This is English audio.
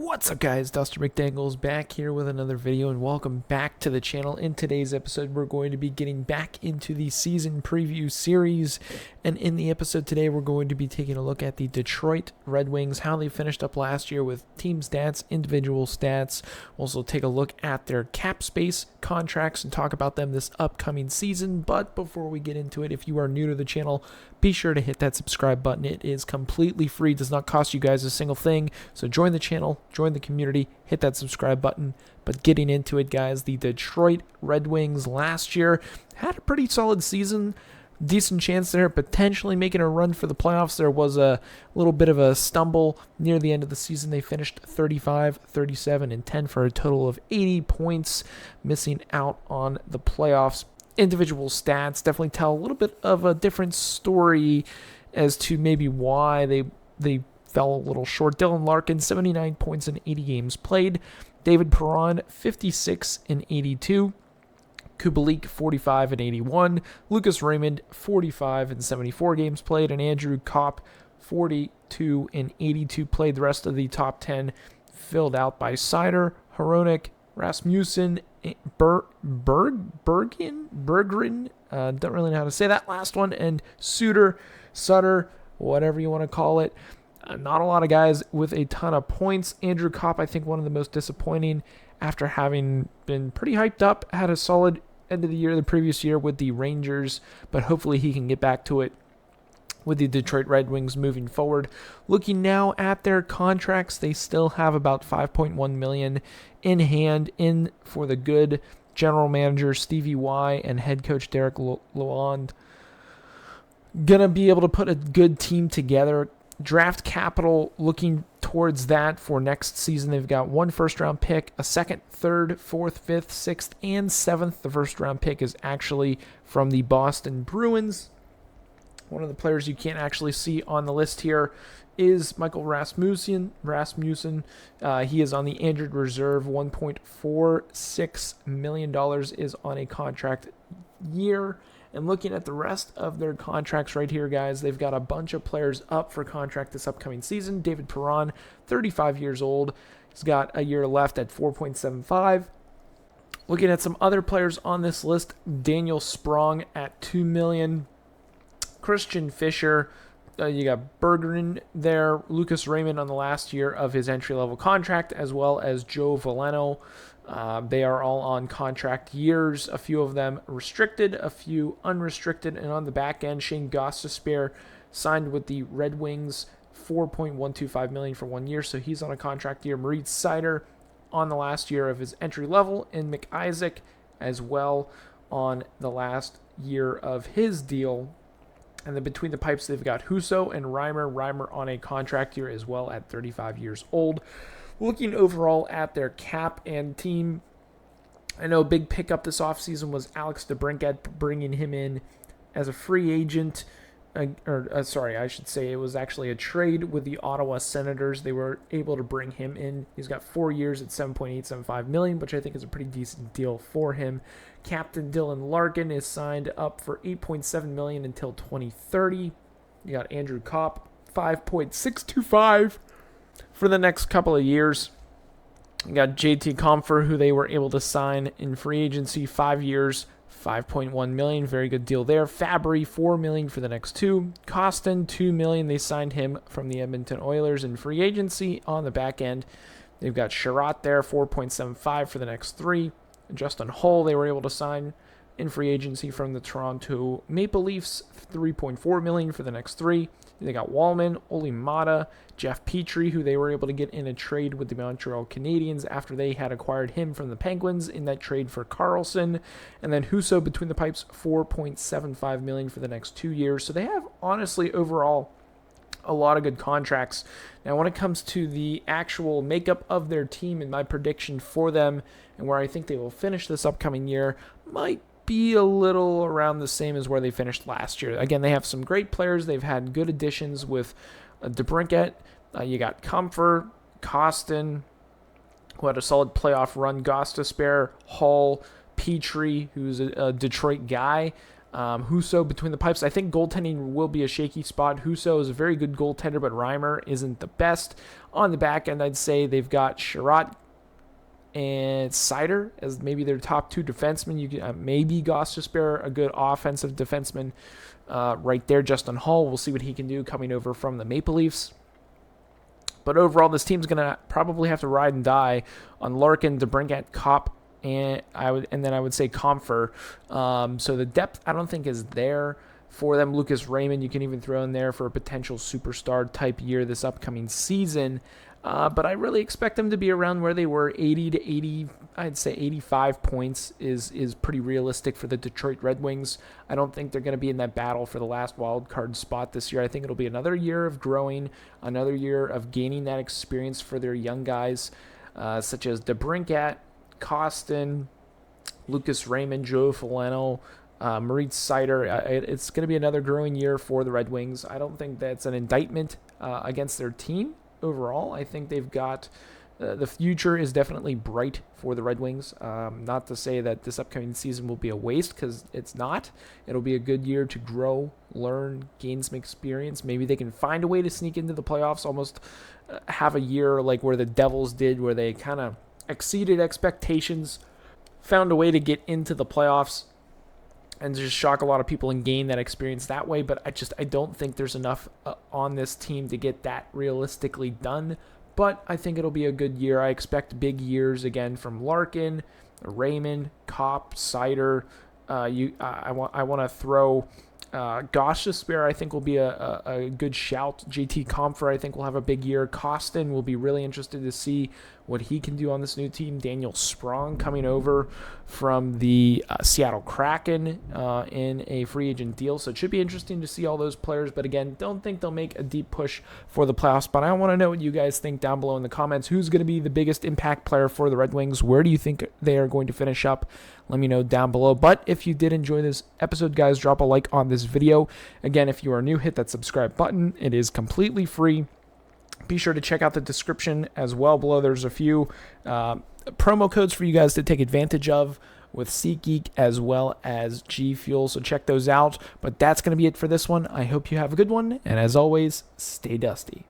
What's up, guys? Dustin McDaniels back here with another video, and welcome back to the channel. In today's episode, we're going to be getting back into the season preview series, and in the episode today, we're going to be taking a look at the Detroit Red Wings, how they finished up last year with team stats, individual stats. We'll also take a look at their cap space contracts and talk about them this upcoming season. But before we get into it, if you are new to the channel, be sure to hit that subscribe button. It is completely free, does not cost you guys a single thing. So join the channel, join the community, hit that subscribe button. But getting into it, guys, the Detroit Red Wings last year had a pretty solid season. Decent chance there, potentially making a run for the playoffs. There was a little bit of a stumble near the end of the season. They finished 35, 37, and 10 for a total of 80 points, missing out on the playoffs. Individual stats definitely tell a little bit of a different story as to maybe why they fell a little short. Dylan Larkin, 79 points in 80 games played. David Perron, 56 in 82. Kubalik, 45 and 81. Lucas Raymond, 45 and 74 games played. And Andrew Kopp, 42 and 82 played. The rest of the top 10 filled out by Seider, Hronek, Rasmussen, Berggren, don't really know how to say that last one, and Sutter, whatever you want to call it. Not a lot of guys with a ton of points. Andrew Kopp, I think one of the most disappointing after having been pretty hyped up, had a solid end of the year the previous year with the Rangers, but hopefully he can get back to it with the Detroit Red Wings moving forward. Looking now at their contracts, they still have about $5.1 million in hand in for the good general manager Stevie Y and head coach Derek Lalonde. Gonna be able to put a good team together. Draft capital, looking towards that for next season. They've got one first-round pick, a second, third, fourth, fifth, sixth, and seventh. The first-round pick is actually from the Boston Bruins. One of the players you can't actually see on the list here is Michael Rasmussen. He is on the injured reserve. $1.46 million is on a contract year. And looking at the rest of their contracts right here, guys, they've got a bunch of players up for contract this upcoming season. David Perron, 35 years old. He's got a year left at $4.75. Looking at some other players on this list, Daniel Sprong at $2 million. Christian Fischer, you got Berggren there, Lucas Raymond on the last year of his entry-level contract, as well as Joe Veleno. They are all on contract years, a few of them restricted, a few unrestricted, and on the back end, Shane Gostisbehere signed with the Red Wings, $4.125 million for 1 year, so he's on a contract year. Moritz Seider on the last year of his entry level, and McIsaac as well on the last year of his deal. And then between the pipes, they've got Husso and Reimer on a contract year as well at 35 years old. Looking overall at their cap and team, I know a big pickup this offseason was Alex DeBrincat, bringing him in as a free agent. I should say it was actually a trade with the Ottawa Senators. They were able to bring him in. He's got 4 years at $7.875 million, which I think is a pretty decent deal for him. Captain Dylan Larkin is signed up for $8.7 million until 2030. You got Andrew Kopp, $5.625 for the next couple of years. You got JT Compher, who they were able to sign in free agency, 5 years, $5.1 million, very good deal there. Fabry, $4 million for the next 2. Costin, $2 million. They signed him from the Edmonton Oilers in free agency. On the back end, they've got Sherratt there, $4.75 for the next 3. Justin Hull, they were able to sign in free agency from the Toronto Maple Leafs, $3.4 million for the next 3. They got Wallman, Oli Mata, Jeff Petrie, who they were able to get in a trade with the Montreal Canadiens after they had acquired him from the Penguins in that trade for Carlson. And then Husso between the pipes, $4.75 million for the next 2 years. So they have, honestly, overall, a lot of good contracts. Now, when it comes to the actual makeup of their team and my prediction for them and where I think they will finish this upcoming year, might be a little around the same as where they finished last year. Again, they have some great players. They've had good additions with DeBrincat. You got Comfort, Costin, who had a solid playoff run, Gostisbehere, Hull, Petrie, who's a Detroit guy. Husso between the pipes. I think goaltending will be a shaky spot. Husso is a very good goaltender, but Reimer isn't the best. On the back end, I'd say they've got Sherratt and Sider as maybe their top 2 defensemen. You can, maybe Gostisbehere, a good offensive defenseman right there. Justin Hall, we'll see what he can do coming over from the Maple Leafs. But overall, this team's going to probably have to ride and die on Larkin, DeBrincat, Kopp, and then I would say Comfer. So the depth I don't think is there for them. Lucas Raymond, you can even throw in there for a potential superstar type year this upcoming season. But I really expect them to be around where they were. 80 to 80, I'd say 85 points is pretty realistic for the Detroit Red Wings. I don't think they're going to be in that battle for the last wild card spot this year. I think it'll be another year of growing, another year of gaining that experience for their young guys, such as DeBrincat, Costin, Lucas Raymond, Joe Fileno, Moritz Seider. It's going to be another growing year for the Red Wings. I don't think that's an indictment against their team overall. I think they've got the future is definitely bright for the Red Wings. Not to say that this upcoming season will be a waste, because it's not. It'll be a good year to grow, learn, gain some experience. Maybe they can find a way to sneak into the playoffs, almost have a year like where the Devils did, where they kind of exceeded expectations, found a way to get into the playoffs and just shock a lot of people and gain that experience that way. But I don't think there's enough on this team to get that realistically done. But I think it'll be a good year. I expect big years again from Larkin, Raymond, Kopp, Seider. I want to throw Gostisbehere, I think, will be a good shout. JT Compher, I think, will have a big year. Costin will be really interested to see what he can do on this new team. Daniel Sprong coming over from the Seattle Kraken in a free agent deal. So it should be interesting to see all those players. But again, don't think they'll make a deep push for the playoffs. But I want to know what you guys think down below in the comments. Who's going to be the biggest impact player for the Red Wings? Where do you think they are going to finish up? Let me know down below. But if you did enjoy this episode, guys, drop a like on this video. Again, if you are new, hit that subscribe button. It is completely free. Be sure to check out the description as well below. There's a few promo codes for you guys to take advantage of with SeatGeek as well as GFUEL. So check those out. But that's going to be it for this one. I hope you have a good one. And as always, stay dusty.